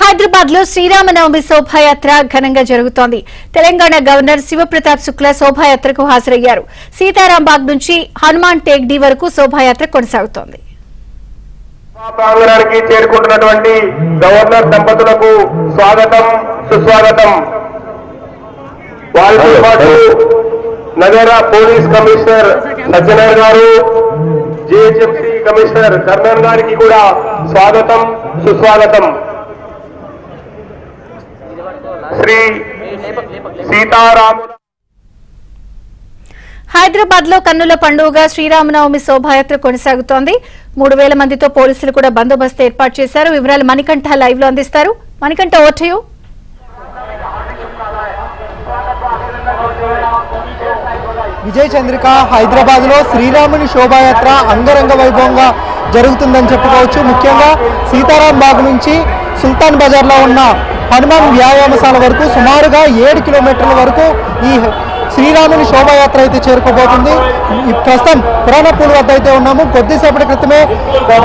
హైదరాబాద్ లో శ్రీరామనవమి శోభాయాత్ర ఘనంగా జరుగుతోంది. తెలంగాణ గవర్నర్ శివప్రతాప్ శుక్లా శోభాయాత్రకు హాజరయ్యారు. సీతారాంబాగ్ నుంచి హనుమాన్ టేక్డీ వరకు శోభాయాత్ర కొనసాగుతోంది. ప్రాంగణానికి చేరుకుంటున్నటువంటి గవర్నర్ దంపతులకు స్వాగతం సుస్వాగతం. వారితో పాటు నగర పోలీస్ కమిషనర్ సజ్జనార్ గారు, జిహెచ్ఎంసీ కమిషనర్ కర్ణన్ గారికి కూడా స్వాగతం సుస్వాగతం. శ్రీ సీతారాముల హైదరాబాద్ లో కన్నుల పండుగగా శ్రీరామనవమి శోభాయాత్ర కొనసాగుతోంది. 3000 మందితో పోలీసులు కూడా బందోబస్తు ఏర్పాటు చేశారు. వివరాలు మణికంఠ లైవ్ లో అందిస్తారు. Manikanta, over to you. Vijay Chandrika, Hyderabad లో శ్రీరాముని శోభాయాత్ర అంగరంగ వైభవంగా జరుగుతుందని చెప్పుకోవచ్చు. ముఖ్యంగా సీతారాంబాగ్ నుంచి సుల్తాన్ బజార్ లో ఉన్న హనుమాన్ వ్యాయామశాల వరకు సుమారుగా 7 కిలోమీటర్ల వరకు ఈ శ్రీరాముని శోభాయాత్ర అయితే చేరుకోబోతుంది. ప్రస్తుతం పురాణపూల్ వద్ద అయితే ఉన్నాము. కొద్దిసేపటి క్రితమే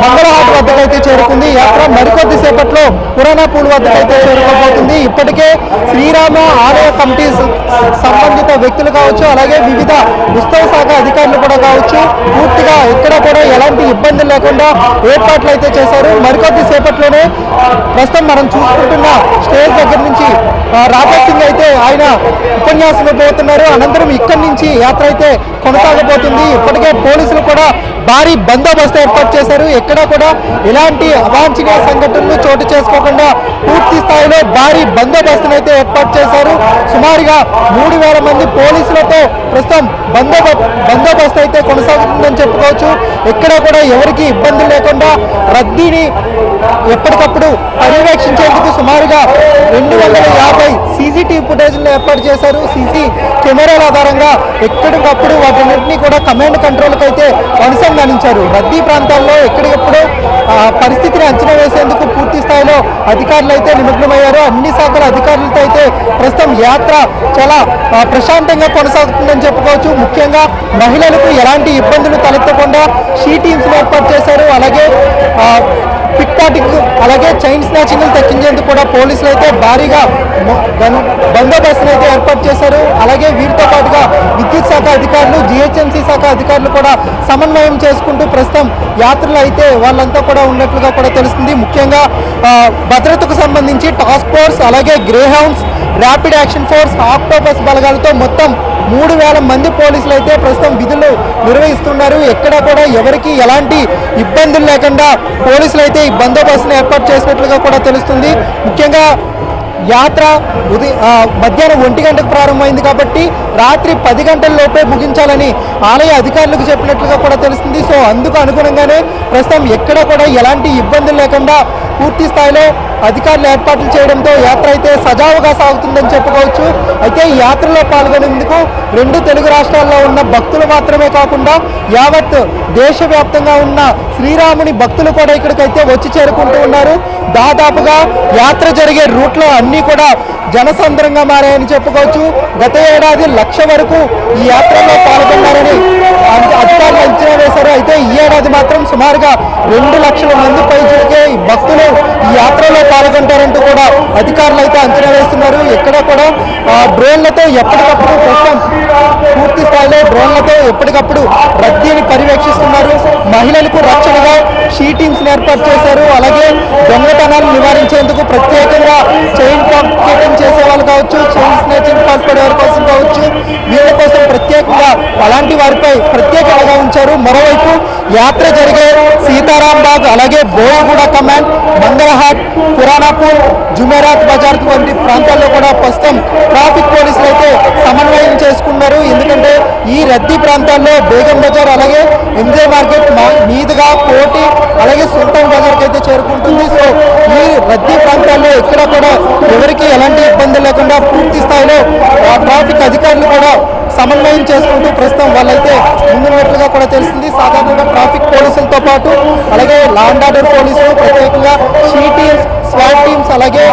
మంగళహాట్ వద్దకు అయితే చేరుకుంది యాత్ర. మరికొద్దిసేపట్లో పురాణపూల్ వద్దకు అయితే చేరుకోబోతుంది. ఇప్పటికే శ్రీరామ ఆలయ కమిటీ సంబంధిత వ్యక్తులు కావచ్చు, అలాగే వివిధ ఉత్సవ శాఖ అధికారులు కూడా కావచ్చు, పూర్తిగా ఎక్కడ కూడా ఎలాంటి ఇబ్బందులు లేకుండా ఏర్పాట్లు అయితే చేశారు. మరికొద్దిసేపట్లోనే ప్రస్తుతం మనం చూసుకుంటున్న స్టేజ్ దగ్గర నుంచి రాజా సింగ్ అయితే ఆయన ఉపన్యాసం ఇవ్వబోతున్నారు. అనంతరం ఇక్కడి నుంచి యాత్ర అయితే కొనసాగబోతుంది. ఇప్పటికే పోలీసులు కూడా భారీ బందోబస్తు ఏర్పాటు చేశారు. ఎక్కడా కూడా ఎలాంటి అవాంఛనీయ సంఘటనలు చోటు చేసుకోకుండా పూర్తి స్థాయిలో భారీ బందోబస్తును అయితే ఏర్పాటు చేశారు. సుమారుగా 3000 మంది పోలీసులతో ప్రస్తుతం బందోబస్తు అయితే కొనసాగుతుందని చెప్పుకోవచ్చు. ఎక్కడా కూడా ఎవరికి ఇబ్బందులు లేకుండా రద్దీని ఎప్పటికప్పుడు పర్యవేక్షించేందుకు సుమారుగా 250 సీసీటీవీ ఫుటేజ్లను ఏర్పాటు చేశారు. సీసీ కెమెరాల ఆధారంగా ఎక్కడికప్పుడు వాటన్నింటినీ కూడా కమాండ్ కంట్రోల్కి అయితే అనుసంధానించారు. రద్దీ ప్రాంతాల్లో ఎక్కడికప్పుడు పరిస్థితిని అంచనా వేసేందుకు పూర్తి స్థాయిలో అధికారులు అయితే నిమగ్నమయ్యారు. అన్ని శాఖల అధికారులతో అయితే ప్రస్తుతం యాత్ర చాలా ప్రశాంతంగా కొనసాగుతుందని చెప్పుకోవచ్చు. ముఖ్యంగా మహిళలకు ఎలాంటి ఇబ్బందులు తలెత్తకుండా షీ టీమ్స్ ఏర్పాటు చేశారు. అలాగే పిక్ పాకెటింగ్, అలాగే చైన్ స్నాచింగ్ తగ్గించేందుకు కూడా పోలీసులు అయితే భారీగా బందోబస్తును అయితే ఏర్పాటు చేశారు. అలాగే వీరితో పాటుగా విద్యుత్ శాఖ అధికారులు, జిహెచ్ఎంసీ శాఖ అధికారులు కూడా సమన్వయం చేసుకుంటూ ప్రస్తుతం యాత్రలు అయితే వాళ్ళంతా కూడా ఉన్నట్లుగా కూడా తెలుస్తుంది. ముఖ్యంగా భద్రతకు సంబంధించి టాస్క్ ఫోర్స్, అలాగే greyhounds, rapid action force, octopus బలగాలతో మొత్తం 3000 మంది పోలీసులు అయితే ప్రస్తుతం విధులు నిర్వహిస్తున్నారు. ఎక్కడ కూడా ఎవరికి ఎలాంటి ఇబ్బందులు లేకుండా పోలీసులు అయితే ఈ బందోబస్తును ఏర్పాటు చేసినట్లుగా కూడా తెలుస్తుంది. ముఖ్యంగా యాత్ర మధ్యాహ్నం 1 గంటకు ప్రారంభమైంది కాబట్టి రాత్రి 10 గంటల లోపే ముగించాలని ఆలయ అధికారులకు చెప్పినట్లుగా కూడా తెలుస్తుంది. సో అందుకు అనుగుణంగానే ప్రస్తుతం ఎక్కడ కూడా ఎలాంటి ఇబ్బందులు లేకుండా పూర్తి స్థాయిలో అధికారులు ఏర్పాట్లు చేయడంతో యాత్ర అయితే సజావుగా సాగుతుందని చెప్పుకోవచ్చు. అయితే ఈ యాత్రలో పాల్గొనేందుకు 2 తెలుగు రాష్ట్రాల్లో ఉన్న భక్తులు మాత్రమే కాకుండా యావత్ దేశవ్యాప్తంగా ఉన్న శ్రీరాముని భక్తులు కూడా ఇక్కడికైతే వచ్చి చేరుకుంటూ ఉన్నారు. దాదాపుగా యాత్ర జరిగే రూట్లో అన్నీ కూడా జనసంద్రంగా మారాయని చెప్పుకోవచ్చు. గత ఏడాది 1,00,000 వరకు ఈ యాత్రలో పాల్గొన్నారని అధికారులు అంచనా వేశారు. అయితే ఈ ఏడాది మాత్రం సుమారుగా 2 లక్షల మంది పైచుకే భక్తులు ఈ యాత్రలో పాల్గొంటారంటూ కూడా అధికారులు అయితే అంచనా వేస్తున్నారు. ఎక్కడ కూడా డ్రోన్లతో ఎప్పటికప్పుడు ప్రస్తుతం పూర్తి స్థాయిలో డ్రోన్లతో ఎప్పటికప్పుడు రద్దీని పర్యవేక్షిస్తున్నారు. మహిళలకు రక్షణగా షీ టీమ్స్ ఏర్పాటు చేశారు. అలాగే దొంగతనాలు నివారించేందుకు ప్రత్యేకంగా చైన్ పాకెటింగ్ చేసే వాళ్ళు కావచ్చు, చైన్ స్నాచింగ్ పాల్పడే వారి కోసం కావచ్చు, వీళ్ళ కోసం ప్రత్యేకంగా అలాంటి వారిపై ప్రత్యేక నిఘా ఉంచారు. మరోవైపు యాత్ర జరిగే సీతారాంబాగ్, అలాగే బోయగూడ కమాండ్, మంగళహాట్, పురాణపూల్, జుమేరాత్ బజార్ వంటి ప్రాంతాల్లో కూడా ప్రస్తుతం ట్రాఫిక్ పోలీసులు అయితే సమన్వయం చేసుకున్నారు. ఎందుకంటే ఈ రద్దీ ప్రాంతాల్లో బేగం బజార్, అలాగే ఎంజే మార్కెట్ మీదుగా కోటి, అలాగే సుల్తాన్ బజార్కి అయితే చేరుకుంటుంది. సో ఈ రద్దీ ప్రాంతాల్లో ఎక్కడ కూడా ఎవరికి ఎలాంటి ఇబ్బంది లేకుండా పూర్తి స్థాయిలో ట్రాఫిక్ అధికారులు కూడా సమన్వయం చేసుకుంటూ ప్రస్తుతం వాళ్ళైతే ముందున్నట్లుగా కూడా తెలిసింది. సాధారణంగా ట్రాఫిక్ పోలీసులతో పాటు అలాగే లా అండ్ ఆర్డర్ పోలీసులు, ప్రత్యేకంగా షీ టీమ్స్, స్వాట్ టీమ్స్, అలాగే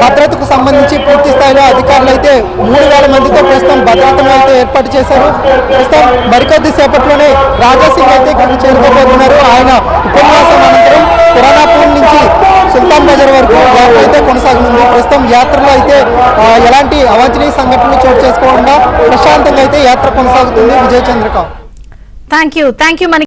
భద్రతకు సంబంధించి పూర్తి స్థాయిలో అధికారులు అయితే 3000 మందితో ప్రస్తుతం భద్రతను అయితే ఏర్పాటు చేశారు. ప్రస్తుతం మరికొద్ది సేపట్లోనే రాజా సింగ్ అయితే ఇక్కడ చేరుకోబోతున్నారు. ఆయన ఉపన్యాసం అనంతరం పురాణపూల్ నుంచి సుల్తాన్ బజార్ వరకు యాత్ర అయితే కొనసాగనుంది. ప్రస్తుతం యాత్రలో అయితే ఎలాంటి అవాంఛనీయ సంఘటనలు చోటు చేసుకోకుండా ప్రశాంతంగా అయితే యాత్ర కొనసాగుతుంది. విజయ చంద్రిక. Thank you